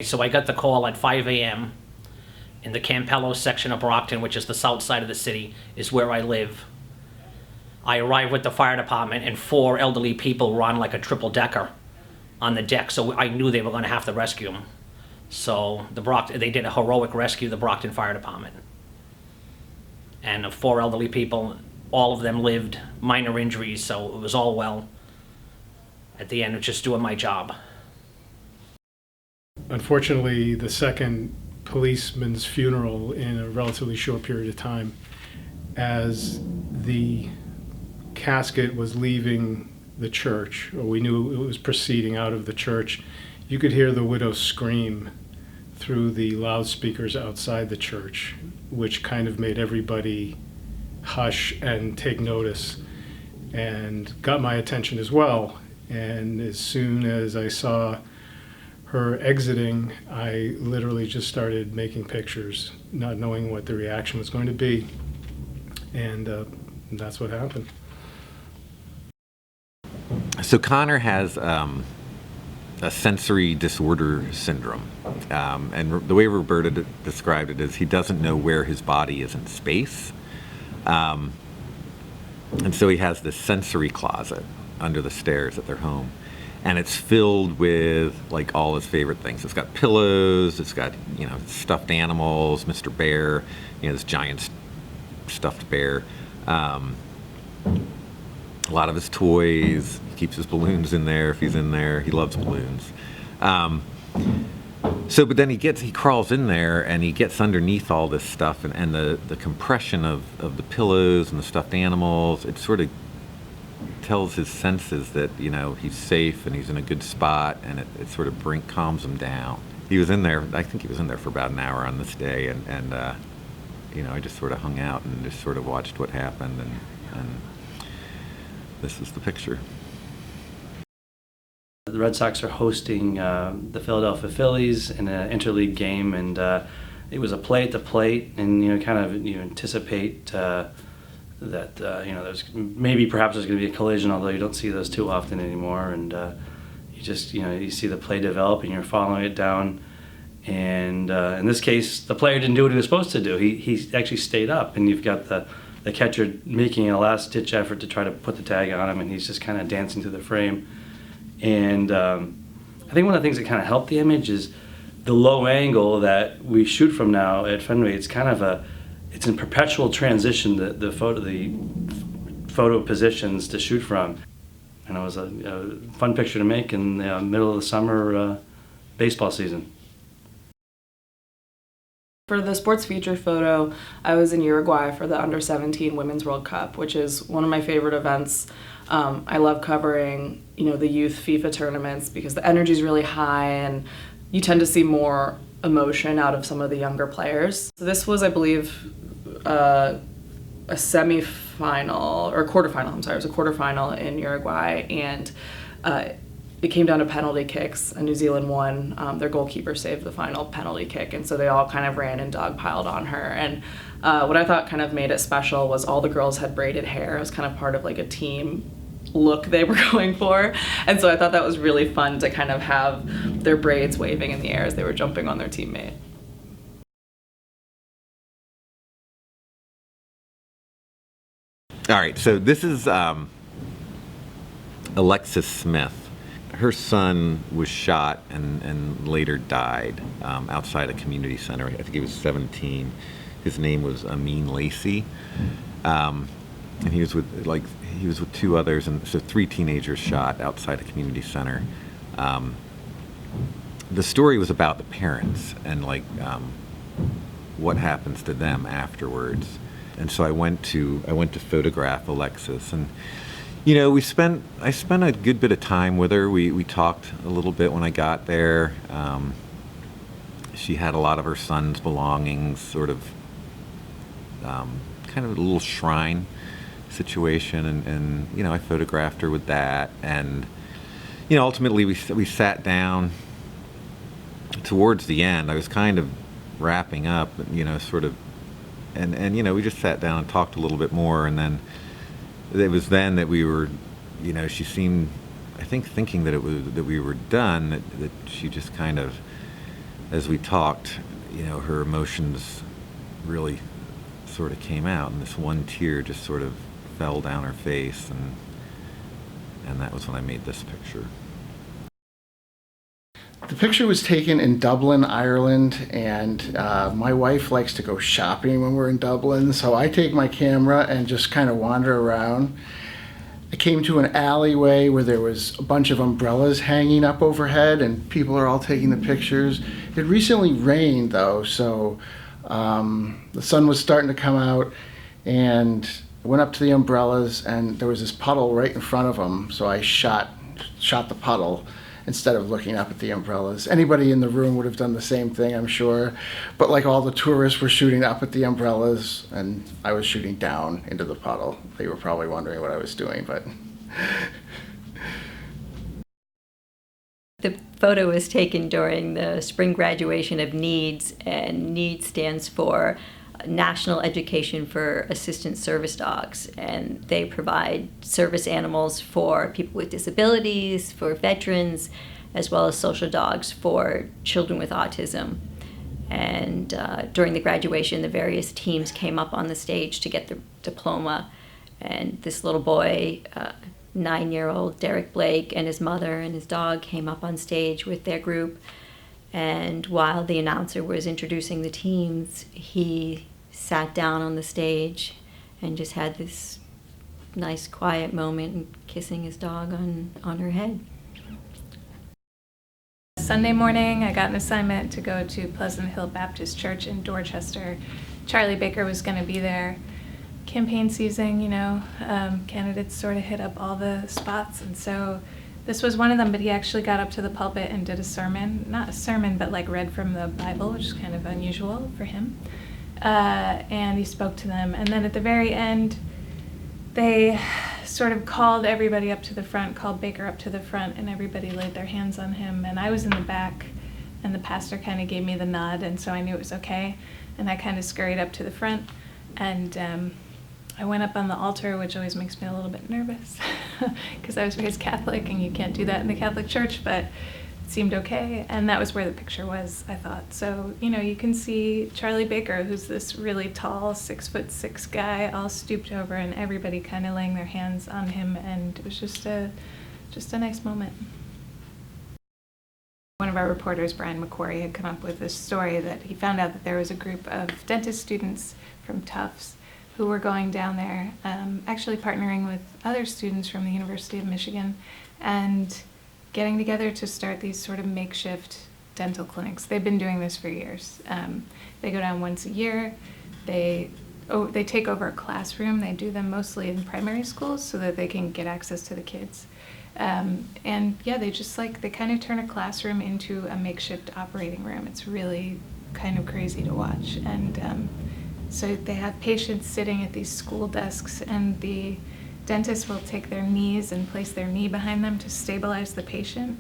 So I got the call at 5 a.m. in the Campello section of Brockton, which is the south side of the city, is where I live. I arrived with the fire department, and 4 elderly people were on like a triple-decker on the deck, so I knew they were going to have to rescue them. So they did a heroic rescue, the Brockton Fire Department. And the 4 elderly people, all of them lived, minor injuries, so it was all well. At the end, it was just doing my job. Unfortunately, the second policeman's funeral in a relatively short period of time, as the casket was leaving the church, or we knew it was proceeding out of the church, you could hear the widow scream through the loudspeakers outside the church, which kind of made everybody hush and take notice, and got my attention as well. And as soon as I saw her exiting, I literally just started making pictures, not knowing what the reaction was going to be. And that's what happened. So Connor has a sensory disorder syndrome. And the way Roberta described it is he doesn't know where his body is in space. And so he has this sensory closet under the stairs at their home. And it's filled with like all his favorite things. It's got pillows, it's got, stuffed animals, Mr. Bear, this giant stuffed bear. A lot of his toys. He keeps his balloons in there if he's in there. He loves balloons. But then he crawls in there and he gets underneath all this stuff, and the compression of the pillows and the stuffed animals, it sort of tells his senses that he's safe and he's in a good spot, and it sort of calms him down. He was in there, I think he was in there for about an hour on this day, and I just sort of hung out and just sort of watched what happened, and this is the picture. The Red Sox are hosting the Philadelphia Phillies in an interleague game, and it was a play at the plate, and you anticipate that there's perhaps there's going to be a collision, although you don't see those too often anymore. And you see the play develop, and you're following it down. And in this case, the player didn't do what he was supposed to do. He actually stayed up, and you've got the catcher making a last-ditch effort to try to put the tag on him, and he's just kind of dancing through the frame. And I think one of the things that kind of helped the image is the low angle that we shoot from now at Fenway. It's in perpetual transition, the photo positions to shoot from. And it was a fun picture to make in the middle of the summer baseball season. For the sports feature photo, I was in Uruguay for the Under-17 Women's World Cup, which is one of my favorite events. I love covering, the youth FIFA tournaments because the energy is really high and you tend to see more emotion out of some of the younger players. So this was, I believe, a semi-final, or quarterfinal, I'm sorry, it was a quarterfinal in Uruguay, and it came down to penalty kicks, and New Zealand won. Their goalkeeper saved the final penalty kick, and so they all kind of ran and dogpiled on her. And what I thought kind of made it special was all the girls had braided hair. It was kind of part of like a team look they were going for, and so I thought that was really fun to kind of have their braids waving in the air as they were jumping on their teammate. All right, so this is Alexis Smith. Her son was shot and later died outside a community center. I think he was 17. His name was Amin Lacey, and he was with 2 others, and so 3 teenagers shot outside a community center. The story was about the parents and what happens to them afterwards. And so I went to photograph Alexis, and I spent a good bit of time with her. We talked a little bit when I got there. She had a lot of her son's belongings, sort of kind of a little shrine situation, and I photographed her with that, and ultimately we sat down towards the end. I was kind of wrapping up, sort of. And we just sat down and talked a little bit more, and then it was then that we were, she seemed, I think, thinking that we were done. That she just kind of as we talked, her emotions really sort of came out, and this one tear just sort of fell down her face, and that was when I made this picture. The picture was taken in Dublin, Ireland, and my wife likes to go shopping when we're in Dublin, so I take my camera and just kind of wander around. I came to an alleyway where there was a bunch of umbrellas hanging up overhead, and people are all taking the pictures. It recently rained, though, so the sun was starting to come out, and I went up to the umbrellas, and there was this puddle right in front of them, so I shot the puddle instead of looking up at the umbrellas. Anybody in the room would have done the same thing, I'm sure, but like all the tourists were shooting up at the umbrellas, and I was shooting down into the puddle. They were probably wondering what I was doing, but... The photo was taken during the spring graduation of NEEDS, and NEEDS stands for National Education for Assistant Service Dogs, and they provide service animals for people with disabilities, for veterans, as well as social dogs for children with autism. And during the graduation, the various teams came up on the stage to get the diploma, and this little boy, 9-year-old Derek Blake, and his mother and his dog came up on stage with their group. And while the announcer was introducing the teams, he sat down on the stage and just had this nice quiet moment and kissing his dog on her head. Sunday morning, I got an assignment to go to Pleasant Hill Baptist Church in Dorchester. Charlie Baker was going to be there. Campaign season, candidates sort of hit up all the spots, and so this was one of them, but he actually got up to the pulpit and did a sermon. Not a sermon, but like read from the Bible, which is kind of unusual for him. And he spoke to them. And then at the very end, they sort of called everybody up to the front, called Baker up to the front, and everybody laid their hands on him. And I was in the back, and the pastor kind of gave me the nod, and so I knew it was okay. And I kind of scurried up to the front, and I went up on the altar, which always makes me a little bit nervous because I was raised Catholic and you can't do that in the Catholic Church, but it seemed okay. And that was where the picture was, I thought. So, you can see Charlie Baker, who's this really tall, 6'6" guy, all stooped over, and everybody kind of laying their hands on him. And it was just a nice moment. One of our reporters, Brian McQuarrie, had come up with this story that he found out that there was a group of dentist students from Tufts who were going down there, actually partnering with other students from the University of Michigan and getting together to start these sort of makeshift dental clinics. They've been doing this for years. They go down once a year. They take over a classroom. They do them mostly in primary schools so that they can get access to the kids. And yeah, they kind of turn a classroom into a makeshift operating room. It's really kind of crazy to watch. And so they have patients sitting at these school desks, and the dentist will take their knees and place their knee behind them to stabilize the patient.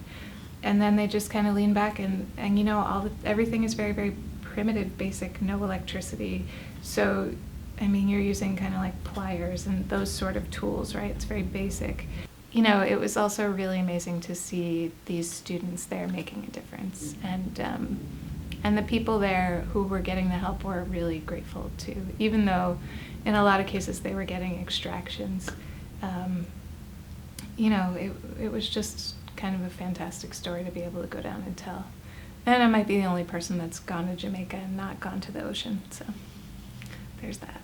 And then they just kind of lean back, and everything is very, very primitive, basic, no electricity. So, you're using kind of like pliers and those sort of tools, right? It's very basic. It was also really amazing to see these students there making a difference. And the people there who were getting the help were really grateful too, even though in a lot of cases they were getting extractions. It was just kind of a fantastic story to be able to go down and tell. And I might be the only person that's gone to Jamaica and not gone to the ocean, so there's that.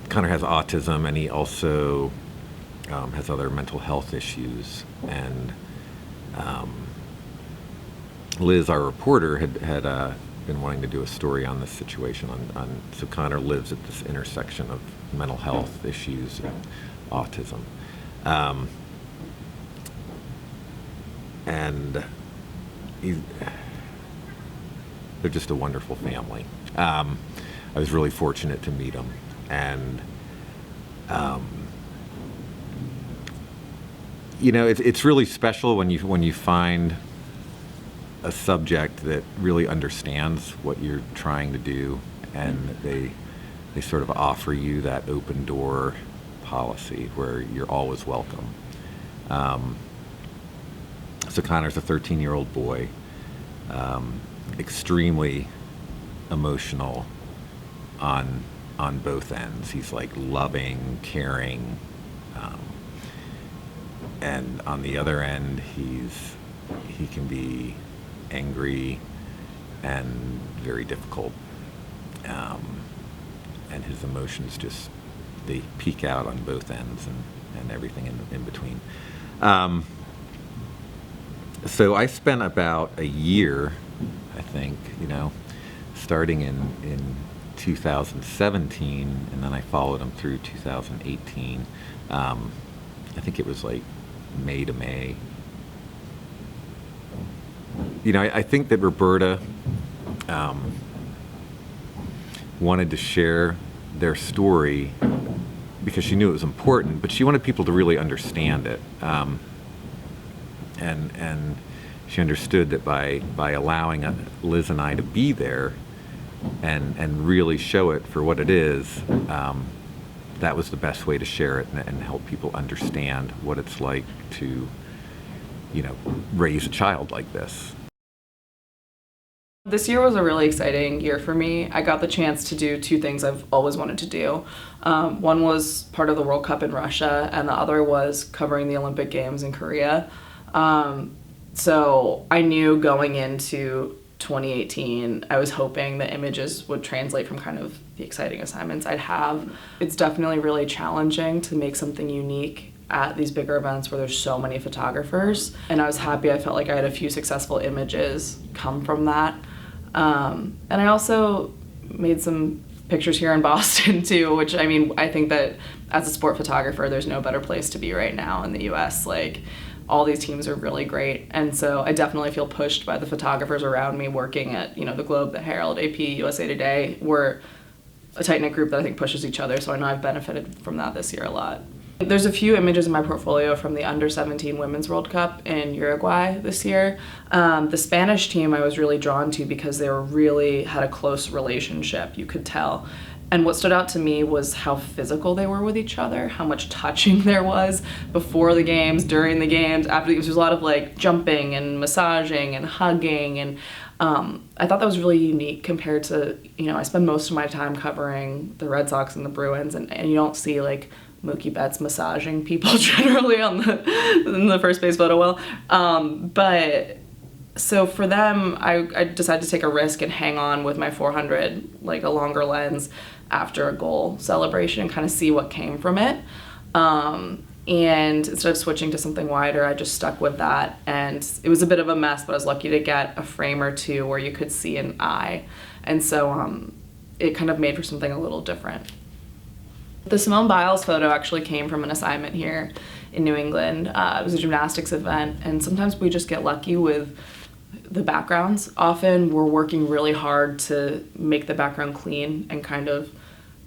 Connor has autism, and he also has other mental health issues. And Liz, our reporter, had been wanting to do a story on this situation. So Connor lives at this intersection of mental health issues and autism. And they're just a wonderful family. I was really fortunate to meet them, and it's really special when you find a subject that really understands what you're trying to do, and they sort of offer you that open door policy where you're always welcome. So Connor's a 13-year-old boy, extremely emotional on both ends. He's like loving, caring, and on the other end, he can be angry and very difficult, and his emotions just, they peak out on both ends and everything in between. So I spent about a year, I think, starting in 2017, and then I followed him through 2018. I think it was like May to May. I think that Roberta wanted to share their story because she knew it was important, but she wanted people to really understand it. And she understood that by allowing Liz and I to be there and really show it for what it is, that was the best way to share it and help people understand what it's like to, raise a child like this. This year was a really exciting year for me. I got the chance to do two things I've always wanted to do. One was part of the World Cup in Russia, and the other was covering the Olympic Games in Korea. So I knew going into 2018, I was hoping the images would translate from kind of the exciting assignments I'd have. It's definitely really challenging to make something unique at these bigger events where there's so many photographers. And I was happy I felt like I had a few successful images come from that. And I also made some pictures here in Boston too, which I think that as a sport photographer, there's no better place to be right now in the US. Like, all these teams are really great. And so I definitely feel pushed by the photographers around me working at, the Globe, the Herald, AP, USA Today. We're a tight-knit group that I think pushes each other, so I know I've benefited from that this year a lot. There's a few images in my portfolio from the Under-17 Women's World Cup in Uruguay this year. The Spanish team I was really drawn to because they had a close relationship, you could tell. And what stood out to me was how physical they were with each other, how much touching there was before the games, during the games, after the games. There's a lot of like jumping and massaging and hugging, and I thought that was really unique compared to, I spend most of my time covering the Red Sox and the Bruins, and you don't see like Mookie Betts massaging people generally in the first base photo well. But so for them, I decided to take a risk and hang on with my 400, like a longer lens, after a goal celebration and kind of see what came from it. And instead of switching to something wider, I just stuck with that. And it was a bit of a mess, but I was lucky to get a frame or two where you could see an eye. And so it kind of made for something a little different. The Simone Biles photo actually came from an assignment here in New England. It was a gymnastics event, and sometimes we just get lucky with the backgrounds. Often we're working really hard to make the background clean and kind of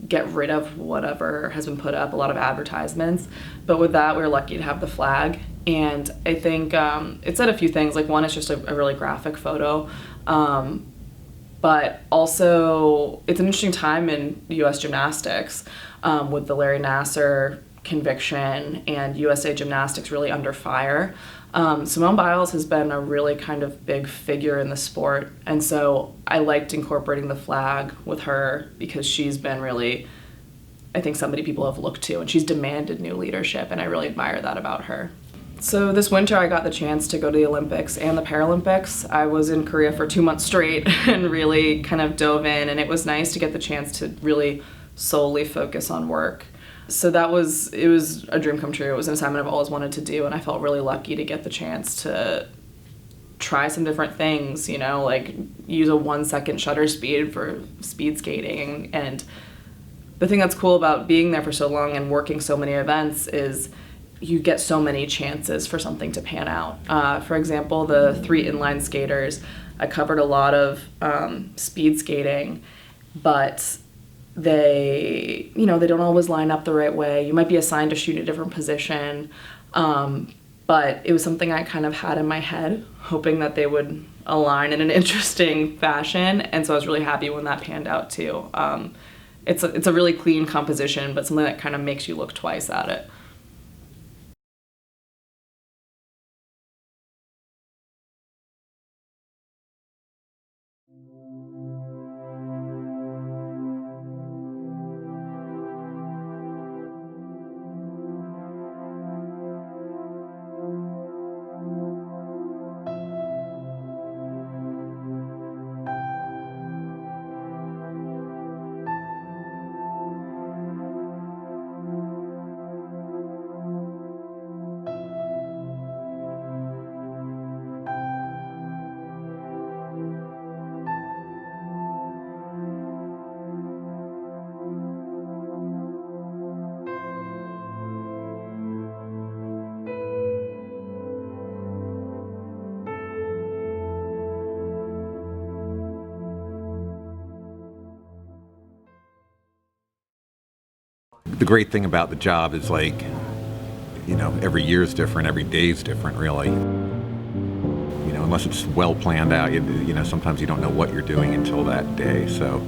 get rid of whatever has been put up, a lot of advertisements. But with that, we were lucky to have the flag. And I think it said a few things. Like, one, it's just a really graphic photo. But also, it's an interesting time in U.S. gymnastics with the Larry Nassar conviction and USA Gymnastics really under fire. Simone Biles has been a really kind of big figure in the sport, and so I liked incorporating the flag with her because she's been really, I think, somebody people have looked to, and she's demanded new leadership, and I really admire that about her. So this winter I got the chance to go to the Olympics and the Paralympics. I was in Korea for 2 months straight and really kind of dove in, and it was nice to get the chance to really solely focus on work. So it was a dream come true. It was an assignment I've always wanted to do, and I felt really lucky to get the chance to try some different things, like use a 1-second shutter speed for speed skating. And the thing that's cool about being there for so long and working so many events is you get so many chances for something to pan out. For example, the 3 inline skaters, I covered a lot of speed skating, but they don't always line up the right way. You might be assigned to shoot a different position, but it was something I kind of had in my head, hoping that they would align in an interesting fashion, and so I was really happy when that panned out too. It's a really clean composition, but something that kind of makes you look twice at it. the great thing about the job is, like, you know, every year is different, every day is different, really. You know, unless it's well planned out, you know, sometimes you don't know what you're doing until that day. So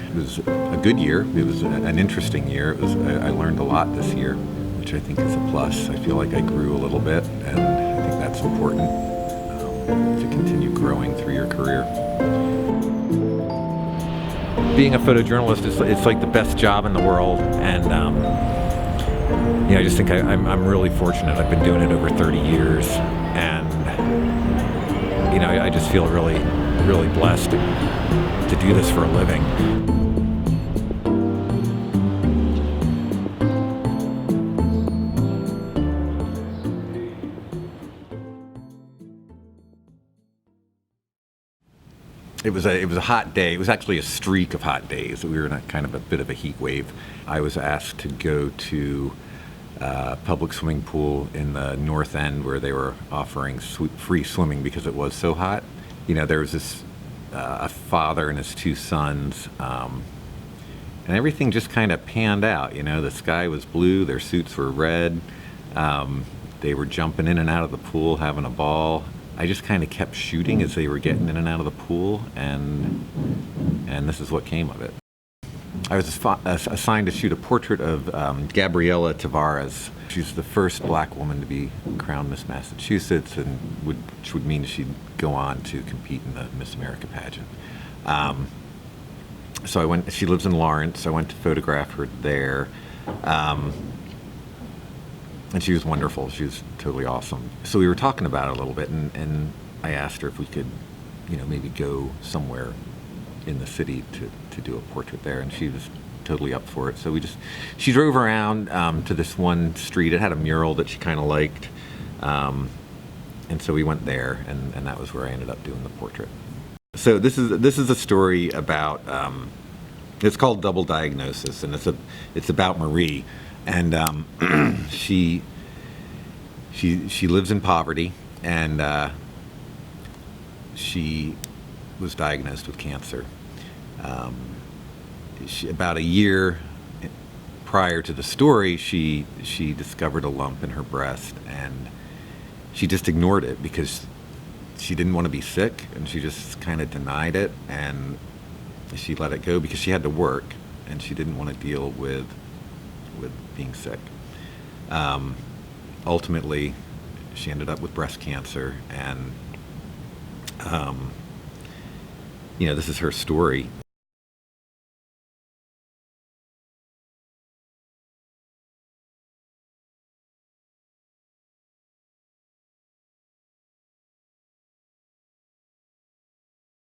it was a good year. It was an interesting year. I learned a lot this year, which I think is a plus. I feel like I grew a little bit, and I think that's important to continue growing through your career. Being a photojournalist it's like the best job in the world, and you know, I just think I'm really fortunate. I've been doing it over 30 years, and you know, I just feel really, really blessed to do this for a living. It was a hot day. It was actually a streak of hot days. We were in a kind of a bit of a heat wave. I was asked to go to a public swimming pool in the North End where they were offering free swimming because it was so hot. You know, there was this a father and his two sons, and everything just kind of panned out. You know, the sky was blue, their suits were red. They were jumping in and out of the pool, having a ball. I just kind of kept shooting as they were getting in and out of the pool, and this is what came of it. I was assigned to shoot a portrait of Gabriela Tavares. She's the first black woman to be crowned Miss Massachusetts, and which would mean she'd go on to compete in the Miss America pageant. So I went. She lives in Lawrence. I went to photograph her there. And she was wonderful. She was totally awesome. So we were talking about it a little bit, and I asked her if we could, you know, maybe go somewhere in the city to do a portrait there, and she was totally up for it. So she drove around to this one street. It had a mural that she kind of liked, and so we went there, and that was where I ended up doing the portrait. So this is a story about. It's called Double Diagnosis, and it's about Marie. And she lives in poverty, and she was diagnosed with cancer. About a year prior to the story, she discovered a lump in her breast, and she just ignored it because she didn't want to be sick, and she just kind of denied it, and she let it go because she had to work, and she didn't want to deal with being sick. Ultimately, she ended up with breast cancer, and you know, this is her story.